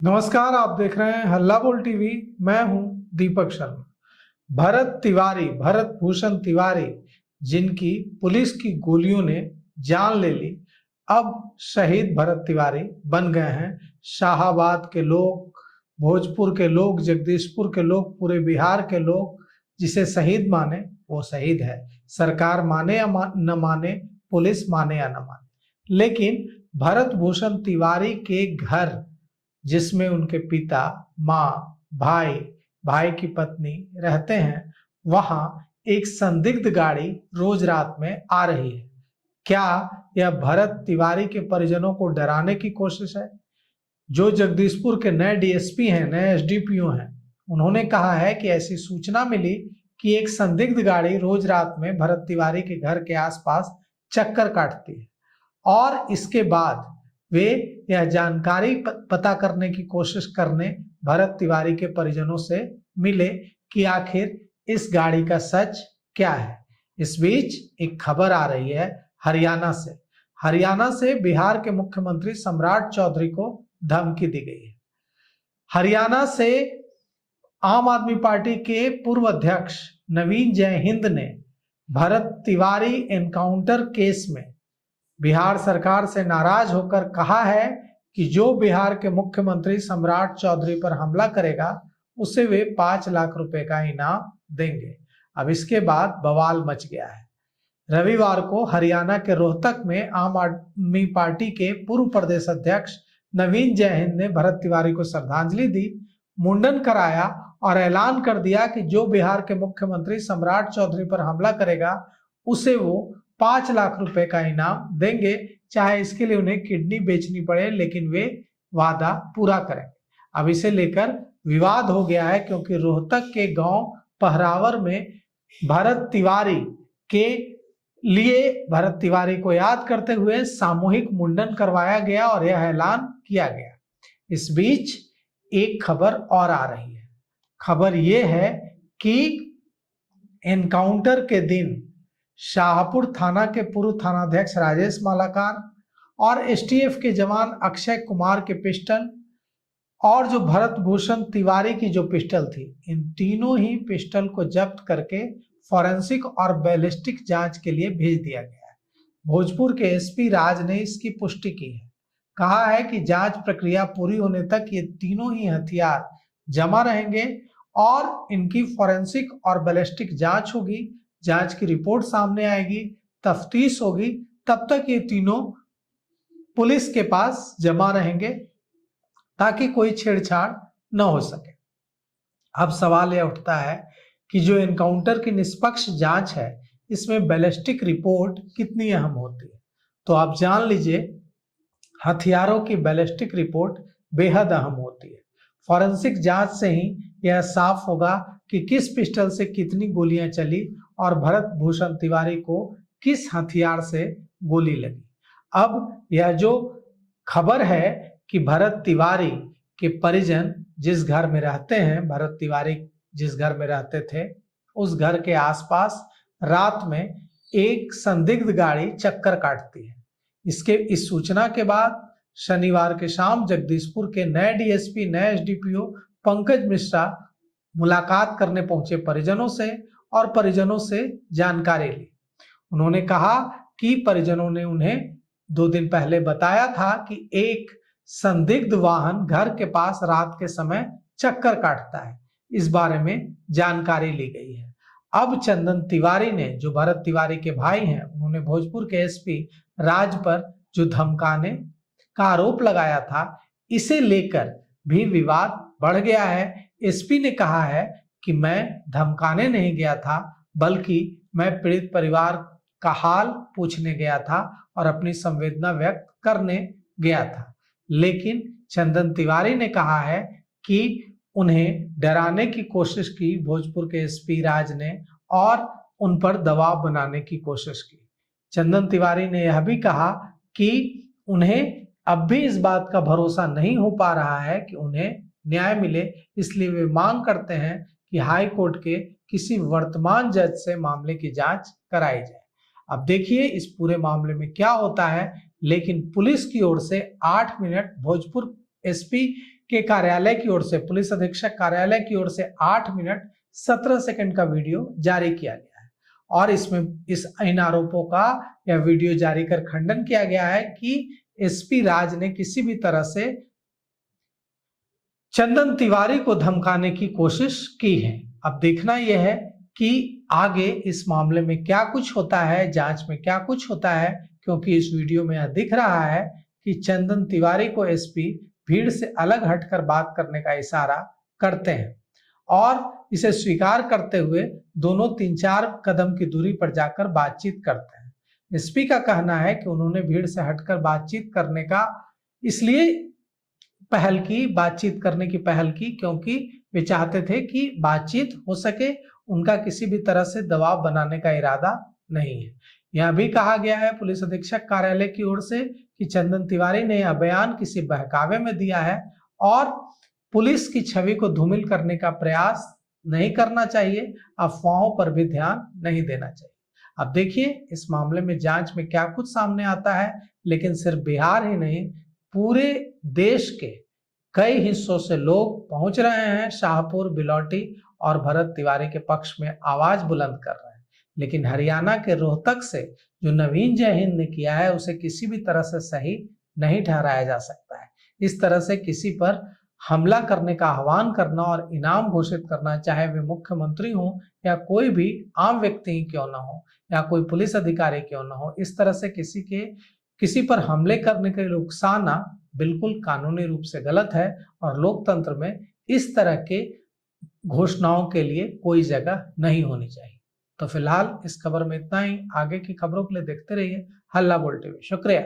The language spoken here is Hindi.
नमस्कार, आप देख रहे हैं हल्ला बोल टीवी। मैं हूं दीपक शर्मा। भरत भूषण तिवारी, जिनकी पुलिस की गोलियों ने जान ले ली, अब शहीद भरत तिवारी बन गए हैं। शाहाबाद के लोग, भोजपुर के लोग, जगदीशपुर के लोग, पूरे बिहार के लोग जिसे शहीद माने वो शहीद है। सरकार माने या न माने, पुलिस माने या न माने, लेकिन भरत भूषण तिवारी के घर, जिसमें उनके पिता, माँ, भाई, भाई की पत्नी रहते हैं, वहां एक संदिग्ध गाड़ी रोज रात में आ रही है। क्या यह भरत तिवारी के परिजनों को डराने की कोशिश है? जो जगदीशपुर के नए डीएसपी हैं, नए एसडीपीओ हैं, उन्होंने कहा है कि ऐसी सूचना मिली कि एक संदिग्ध गाड़ी रोज रात में भरत तिवारी के घर के आसपास चक्कर काटती है, और इसके बाद वे यह जानकारी पता करने की कोशिश करने भरत तिवारी के परिजनों से मिले कि आखिर इस गाड़ी का सच क्या है। इस बीच एक खबर आ रही है हरियाणा से बिहार के मुख्यमंत्री सम्राट चौधरी को धमकी दी गई है। हरियाणा से आम आदमी पार्टी के पूर्व अध्यक्ष नवीन जयहिंद ने भरत तिवारी एनकाउंटर केस में बिहार सरकार से नाराज होकर कहा है कि जो बिहार के मुख्यमंत्री सम्राट चौधरी पर हमला करेगा उसे वे 5 लाख रुपए का इनाम देंगे। अब इसके बाद बवाल मच गया है। रविवार को हरियाणा के रोहतक में आम आदमी पार्टी के पूर्व प्रदेश अध्यक्ष नवीन जयहिंद ने भरत तिवारी को श्रद्धांजलि दी, मुंडन कराया और ऐलान कर दिया कि जो बिहार के मुख्यमंत्री सम्राट चौधरी पर हमला करेगा उसे वो 5 लाख रुपए का इनाम देंगे, चाहे इसके लिए उन्हें किडनी बेचनी पड़े, लेकिन वे वादा पूरा करेंगे। अब इसे लेकर विवाद हो गया है, क्योंकि रोहतक के गांव पहरावर में भरत तिवारी के लिए, भरत तिवारी को याद करते हुए सामूहिक मुंडन करवाया गया और यह ऐलान किया गया। इस बीच एक खबर और आ रही है। खबर यह है कि एनकाउंटर के दिन शाहपुर थाना के पूर्व थानाध्यक्ष राजेश मालाकार और एसटीएफ के जवान अक्षय कुमार के पिस्टल और जो भरत भूषण तिवारी की जो पिस्टल थी, इन तीनों ही पिस्टल को जब्त करके फॉरेंसिक और बैलिस्टिक जांच के लिए भेज दिया गया है। भोजपुर के एसपी राज ने इसकी पुष्टि की है। कहा है कि जांच प्रक्रिया पूरी होने तक ये तीनों ही हथियार जमा रहेंगे और इनकी फॉरेंसिक और बैलिस्टिक जांच होगी। जांच की रिपोर्ट सामने आएगी, तफ्तीश होगी, तब तक ये तीनों पुलिस के पास जमा रहेंगे ताकि कोई छेड़छाड़ न हो सके। अब सवाल यह उठता है कि जो एनकाउंटर की निष्पक्ष जांच है, इसमें बैलिस्टिक रिपोर्ट कितनी अहम होती है। तो आप जान लीजिए, हथियारों की बैलिस्टिक रिपोर्ट बेहद अहम होती है। फॉरेंसिक जांच से ही यह साफ होगा कि किस पिस्टल से कितनी गोलियां चली और भरत भूषण तिवारी को किस हथियार से गोली लगी। अब यह जो खबर है कि भरत तिवारी के परिजन जिस घर में रहते हैं, भरत तिवारी जिस घर में रहते थे, उस घर के आसपास रात में एक संदिग्ध गाड़ी चक्कर काटती है। इस सूचना के बाद शनिवार के शाम जगदीशपुर के नए डीएसपी, नए एसडीपीओ पंकज मिश्रा मुलाकात करने पहुंचे परिजनों से और परिजनों से जानकारी ली। उन्होंने कहा कि परिजनों ने उन्हें 2 दिन पहले बताया था कि एक संदिग्ध वाहन घर के पास रात के समय चक्कर काटता है। इस बारे में जानकारी ली गई है। अब चंदन तिवारी ने, जो भरत तिवारी के भाई हैं, उन्होंने भोजपुर के एसपी राज पर जो धमकाने का आरोप लगाया था, इसे लेकर भी विवाद बढ़ गया है। एसपी ने कहा है कि मैं धमकाने नहीं गया था, बल्कि मैं पीड़ित परिवार का हाल पूछने गया था और अपनी संवेदना व्यक्त करने गया था। लेकिन चंदन तिवारी ने कहा है कि उन्हें डराने की कोशिश की भोजपुर के एसपी राज ने और उन पर दबाव बनाने की कोशिश की। चंदन तिवारी ने यह भी कहा कि उन्हें अब भी इस बात का भरोसा नहीं हो पा रहा है कि उन्हें न्याय मिले, इसलिए वे मांग करते हैं कि हाई कोर्ट के किसी वर्तमान जज से मामले की जांच कराई जाए। अब देखिए इस पूरे मामले में क्या होता है, लेकिन पुलिस की ओर से 8 मिनट भोजपुर एसपी के कार्यालय की ओर से, पुलिस अधीक्षक कार्यालय की ओर से 8 मिनट 17 सेकंड का वीडियो जारी किया गया है और इसमें इन आरोपों का यह वीडियो जारी कर खंडन किया गया है कि एसपी राज ने किसी भी तरह से चंदन तिवारी को धमकाने की कोशिश की है। अब देखना यह है कि आगे इस मामले में क्या कुछ होता है, जांच में क्या कुछ होता है, क्योंकि इस वीडियो में यह दिख रहा है कि चंदन तिवारी को एसपी भीड़ से अलग हटकर बात करने का इशारा करते हैं और इसे स्वीकार करते हुए दोनों 3-4 कदम की दूरी पर जाकर बातचीत करते हैं। एसपी का कहना है कि उन्होंने भीड़ से हटकर बातचीत करने का इसलिए बातचीत करने की पहल की क्योंकि वे चाहते थे कि बातचीत हो सके, उनका किसी भी तरह से दबाव बनाने का इरादा नहीं है। यह भी कहा गया है पुलिस अधीक्षक कार्यालय की ओर से कि चंदन तिवारी ने यह बयान किसी बहकावे में दिया है और पुलिस की छवि को धूमिल करने का प्रयास नहीं करना चाहिए, अफवाहों पर भी ध्यान नहीं देना चाहिए। अब देखिए इस मामले में जांच में क्या कुछ सामने आता है, लेकिन सिर्फ बिहार ही नहीं पूरे देश के कई हिस्सों से लोग पहुंच रहे हैं शाहपुर, बिलौटी और भरत तिवारी के पक्ष में आवाज बुलंद कर रहे हैं। लेकिन हरियाणा के रोहतक से जो नवीन जय हिंद ने किया है उसे किसी भी तरह से सही नहीं ठहराया जा सकता है। इस तरह से किसी पर हमला करने का आह्वान करना और इनाम घोषित करना, चाहे वे मुख्यमंत्री हो या कोई भी आम व्यक्ति ही क्यों ना हो या कोई पुलिस अधिकारी क्यों ना हो, इस तरह से किसी पर हमले करने के लिए उकसाना बिल्कुल कानूनी रूप से गलत है और लोकतंत्र में इस तरह के घोषणाओं के लिए कोई जगह नहीं होनी चाहिए। तो फिलहाल इस खबर में इतना ही। आगे की खबरों के लिए देखते रहिए हल्ला बोल टीवी। शुक्रिया।